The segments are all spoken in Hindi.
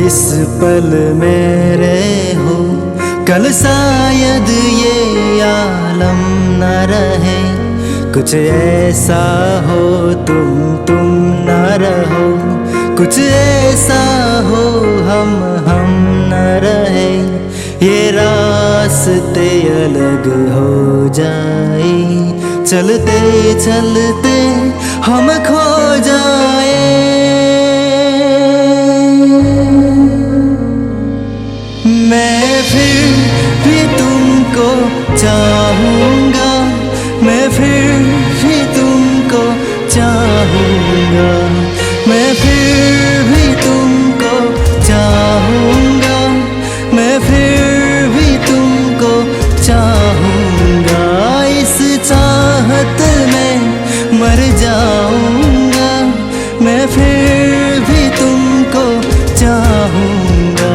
इस पल मेरे हो, कल शायद ये आलम न रहे। कुछ ऐसा हो तुम न रहो, कुछ ऐसा हो हम न रहे। ये रास्ते अलग हो जाए, चलते चलते हम खो जाए। मैं फिर भी तुमको चाहूँगा, मैं फिर भी तुमको चाहूँगा, मैं फिर भी तुमको चाहूँगा, मैं फिर भी तुमको चाहूँगा। इस चाहत में मर जाऊँगा, मैं फिर भी तुमको चाहूँगा।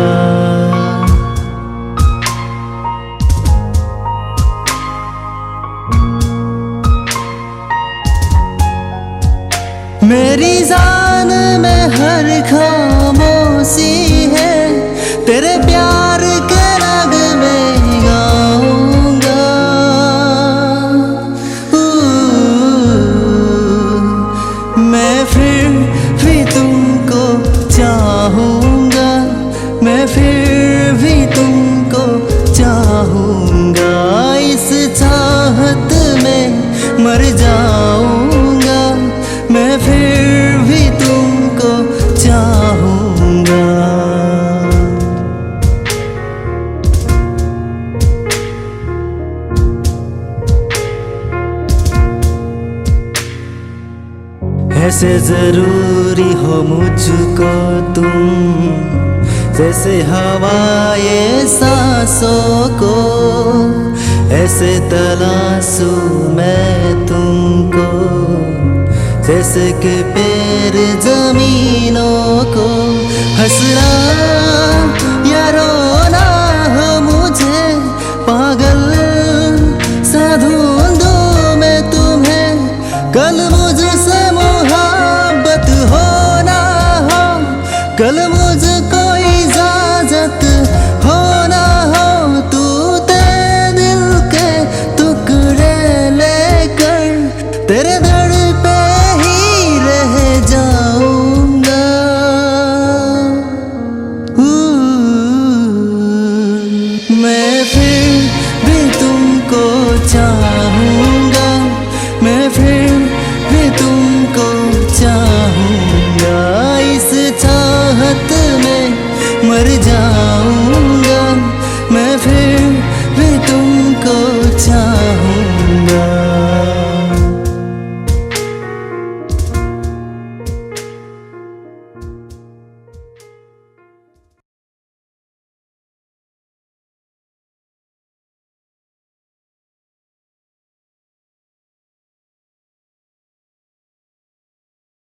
मेरी जान में हर खामोशी है, तेरे प्यार के रग में गाऊंगा। मैं फिर भी तुमको चाहूँगा, मैं फिर भी तुमको चाहूँगा। इस चाहत में मर जाऊँगा, मैं फिर भी तुमको चाहूँगा। ऐसे जरूरी हो मुझको तुम, जैसे हवाए सांसों को। ऐसे तलाशूं मैं तुमको, जैसे कि पैर जमीनों को। हंसना या रोना हो मुझे, पागल सा ढूंढूं मैं तुम्हें। कल मुझसे मोहब्बत हो ना हो, कल मुझको इजाजत हो ना हो। तू तेरे दिल के टुकड़े लेकर तेरे दर्द पे जाऊंगा। मैं फिर